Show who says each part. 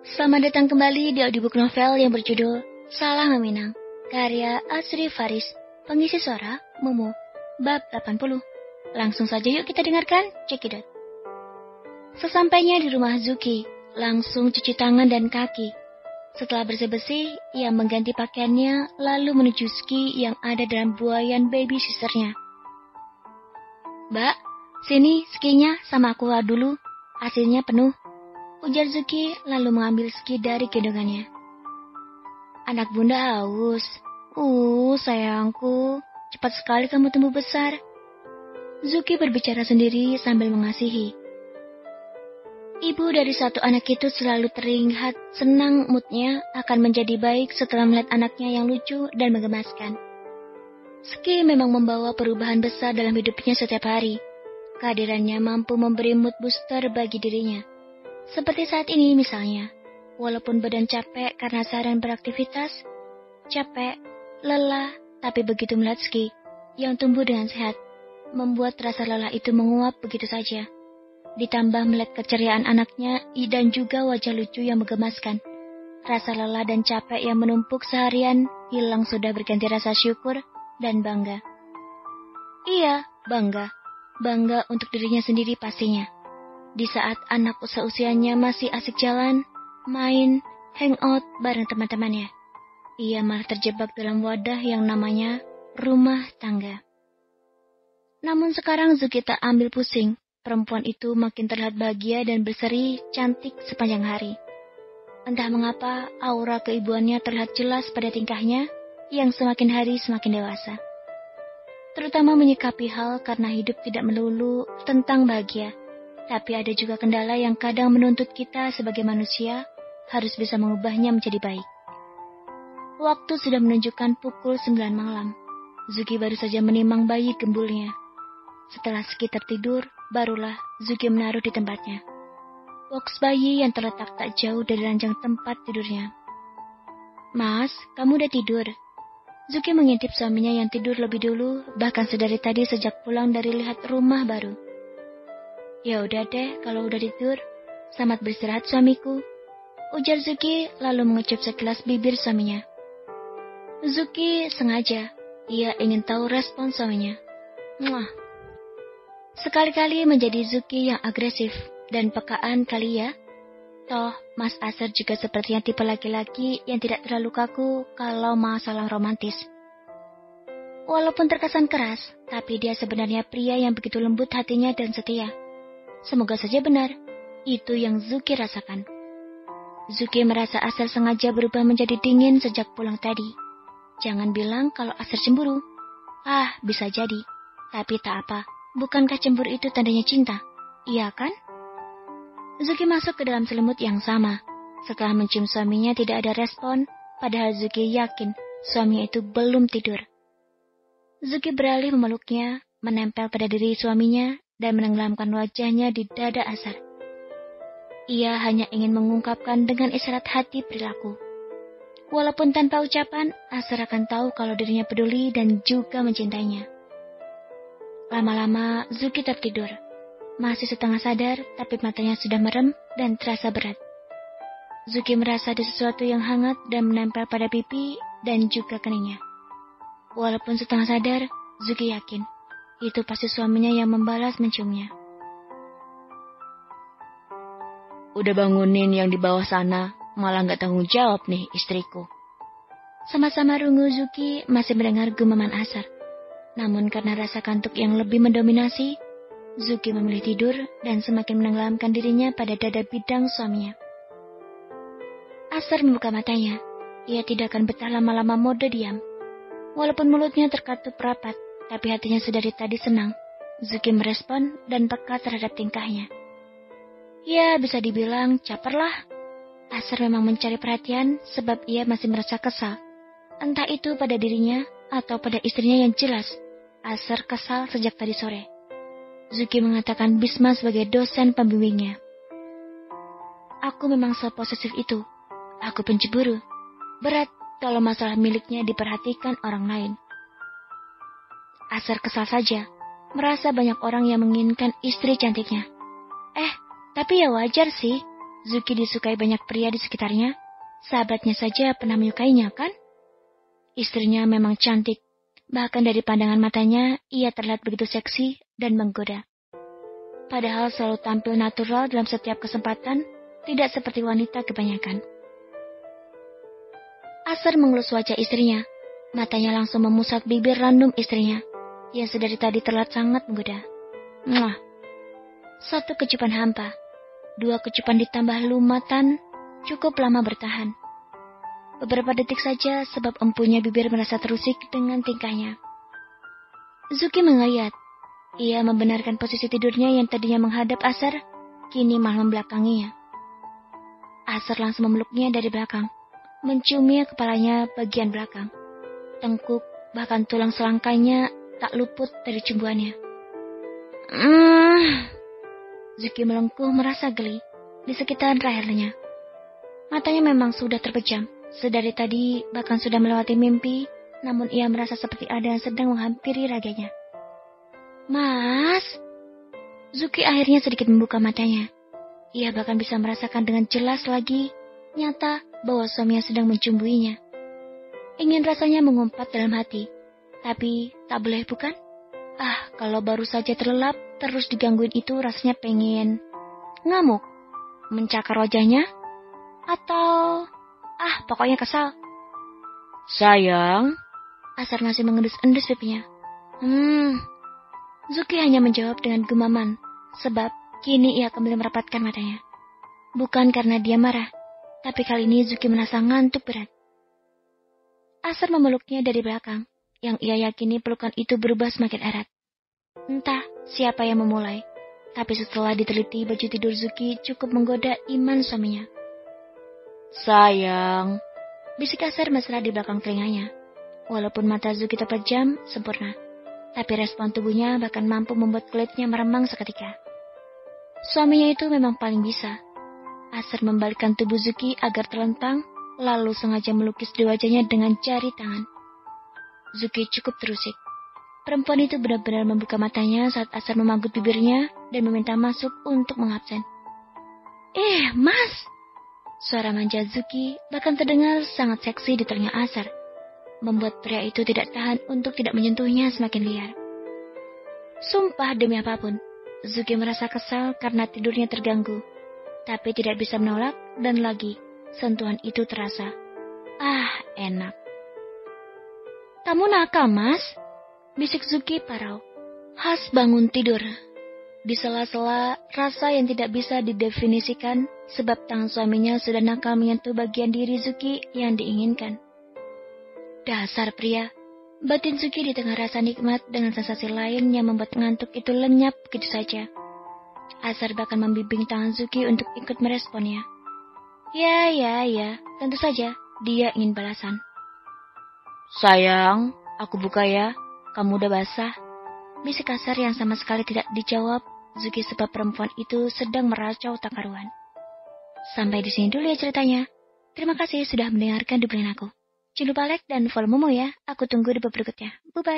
Speaker 1: Selamat datang kembali di audiobook novel yang berjudul Salah Meminang, karya Asri Faris, pengisi suara Momo, bab 80. Langsung saja yuk kita dengarkan, cekidot. Sesampainya di rumah Zuki, langsung cuci tangan dan kaki. Setelah bersih-bersih, ia mengganti pakaiannya lalu menuju ski yang ada dalam buayan baby sisternya. Mbak, sini skinya sama aku dulu, hasilnya penuh. Ujar Zuki lalu mengambil ski dari gendongannya. Anak bunda haus. Sayangku, cepat sekali kamu tumbuh besar. Zuki berbicara sendiri sambil mengasihi. Ibu dari satu anak itu selalu terlihat senang, moodnya akan menjadi baik setelah melihat anaknya yang lucu dan menggemaskan. Ski memang membawa perubahan besar dalam hidupnya setiap hari. Kehadirannya mampu memberi mood booster bagi dirinya. Seperti saat ini misalnya, walaupun badan capek karena seharian beraktivitas, capek, lelah, tapi begitu melihat Ski yang tumbuh dengan sehat, membuat rasa lelah itu menguap begitu saja. Ditambah melihat keceriaan anaknya dan juga wajah lucu yang menggemaskan. Rasa lelah dan capek yang menumpuk seharian hilang sudah berganti rasa syukur dan bangga. Iya, bangga. Bangga untuk dirinya sendiri pastinya. Di saat anak seusianya masih asik jalan, main, hangout bareng teman-temannya, ia malah terjebak dalam wadah yang namanya rumah tangga. Namun sekarang Zuki tak ambil pusing, perempuan itu makin terlihat bahagia dan berseri cantik sepanjang hari. Entah mengapa aura keibuannya terlihat jelas pada tingkahnya yang semakin hari semakin dewasa. Terutama menyikapi hal karena hidup tidak melulu tentang bahagia. Tapi ada juga kendala yang kadang menuntut kita sebagai manusia harus bisa mengubahnya menjadi baik. Waktu sudah menunjukkan pukul 9 malam. Zuki baru saja menimang bayi gembulnya. Setelah sekitar tidur, barulah Zuki menaruh di tempatnya box bayi yang terletak tak jauh dari ranjang tempat tidurnya. Mas, kamu udah tidur? Zuki mengintip suaminya yang tidur lebih dulu, bahkan sedari tadi sejak pulang dari lihat rumah baru. Ya udah deh, kalau udah tidur, selamat beristirahat suamiku. Ujar Zuki lalu mengecup sekilas bibir suaminya. Zuki sengaja, ia ingin tahu respon suaminya. Muah. Sekali-kali menjadi Zuki yang agresif dan pekaan kali ya. Toh, Mas Asar juga sepertinya tipe laki-laki yang tidak terlalu kaku kalau masalah romantis. Walaupun terkesan keras, tapi dia sebenarnya pria yang begitu lembut hatinya dan setia. Semoga saja benar, itu yang Zuki rasakan. Zuki merasa Asar sengaja berubah menjadi dingin sejak pulang tadi. Jangan bilang kalau Asar cemburu. Bisa jadi. Tapi tak apa, bukankah cemburu itu tandanya cinta? Iya kan? Zuki masuk ke dalam selimut yang sama. Setelah mencium suaminya tidak ada respon, padahal Zuki yakin suaminya itu belum tidur. Zuki beralih memeluknya, menempel pada diri suaminya, dan menenggelamkan wajahnya di dada Asar. Ia hanya ingin mengungkapkan dengan isyarat hati perilaku. Walaupun tanpa ucapan, Asar akan tahu kalau dirinya peduli dan juga mencintainya. Lama-lama, Zuki tertidur. Masih setengah sadar, tapi matanya sudah merem dan terasa berat. Zuki merasa ada sesuatu yang hangat dan menempel pada pipi dan juga keningnya. Walaupun setengah sadar, Zuki yakin itu pasti suaminya yang membalas menciumnya. Udah bangunin yang di bawah sana, malah gak tanggung jawab nih istriku. Sama-sama rungu Zuki masih mendengar gumaman Asar. Namun karena rasa kantuk yang lebih mendominasi, Zuki memilih tidur dan semakin menenggelamkan dirinya pada dada bidang suaminya. Asar membuka matanya. Ia tidak akan betah lama-lama mode diam. Walaupun mulutnya terkatup rapat, tapi hatinya sedari tadi senang. Zuki merespon dan peka terhadap tingkahnya. Ya, bisa dibilang caperlah. Asar memang mencari perhatian sebab ia masih merasa kesal. Entah itu pada dirinya atau pada istrinya yang jelas. Asar kesal sejak tadi sore. Zuki mengatakan Bisma sebagai dosen pembimbingnya. Aku memang seposesif itu. Aku pencemburu. Berat kalau masalah miliknya diperhatikan orang lain. Asar kesal saja, merasa banyak orang yang menginginkan istri cantiknya. Tapi ya wajar sih, Zuki disukai banyak pria di sekitarnya. Sahabatnya saja pernah menyukainya, kan? Istrinya memang cantik. Bahkan dari pandangan matanya, ia terlihat begitu seksi dan menggoda. Padahal selalu tampil natural dalam setiap kesempatan, tidak seperti wanita kebanyakan. Asar mengelus wajah istrinya. Matanya langsung memusat bibir random istrinya, yang sedari tadi terlihat sangat menggoda. Mwah. Satu kecupan hampa. 2 kecupan ditambah lumatan, cukup lama bertahan. Beberapa detik saja sebab empunya bibir merasa terusik dengan tingkahnya. Zuki mengeliat. Ia membenarkan posisi tidurnya yang tadinya menghadap Asar, kini malah membelakanginya. Asar langsung memeluknya dari belakang, menciumnya kepalanya bagian belakang. Tengkuk, bahkan tulang selangkanya tak luput dari cumbuannya. Zuki melengkuh merasa geli di sekitaran lehernya. Matanya memang sudah terpejam. Sedari tadi bahkan sudah melewati mimpi, namun ia merasa seperti ada yang sedang menghampiri raganya. Mas! Zuki akhirnya sedikit membuka matanya. Ia bahkan bisa merasakan dengan jelas lagi, nyata bahwa suaminya sedang mencumbuinya. Ingin rasanya mengumpat dalam hati, tapi tak boleh bukan? Kalau baru saja terlelap, terus digangguin itu rasanya pengen ngamuk, mencakar wajahnya, atau pokoknya kesal. Sayang, Asar masih mengendus-endus pipinya. Zuki hanya menjawab dengan gumaman, sebab kini ia kembali merapatkan matanya. Bukan karena dia marah, tapi kali ini Zuki merasa ngantuk berat. Asar memeluknya dari belakang, yang ia yakini pelukan itu berubah semakin erat. Entah siapa yang memulai, tapi setelah diteliti baju tidur Zuki cukup menggoda iman suaminya. Sayang, bisik Asar mesra di belakang telinganya. Walaupun mata Zuki terpejam sempurna, tapi respon tubuhnya bahkan mampu membuat kulitnya meremang seketika. Suaminya itu memang paling bisa. Asar membalikkan tubuh Zuki agar terlentang, lalu sengaja melukis di wajahnya dengan jari tangan. Zuki cukup terusik. Perempuan itu benar-benar membuka matanya saat Asar memanggut bibirnya dan meminta masuk untuk mengabsen. Mas! Suara manja Zuki bahkan terdengar sangat seksi di telinga Asar, membuat pria itu tidak tahan untuk tidak menyentuhnya semakin liar. Sumpah demi apapun, Zuki merasa kesal karena tidurnya terganggu, tapi tidak bisa menolak dan lagi sentuhan itu terasa. Enak. Kamu nakal, Mas? Bisik Zuki parau. Khas bangun tidur. Di sela-sela rasa yang tidak bisa didefinisikan sebab tangan suaminya sudah nakal menyentuh bagian diri Zuki yang diinginkan. Dasar pria. Batin Zuki di tengah rasa nikmat dengan sensasi lain yang membuat ngantuk itu lenyap begitu saja. Asar bahkan membimbing tangan Zuki untuk ikut meresponnya. Ya, tentu saja dia ingin balasan. Sayang, aku buka ya. Kamu udah basah. Bisik Asar yang sama sekali tidak dijawab Zuki sebab perempuan itu sedang meracau tak karuan. Sampai di sini dulu ya ceritanya. Terima kasih sudah mendengarkan dubbingan aku. Jangan lupa like dan follow Momo ya. Aku tunggu di bab berikutnya. Bye-bye.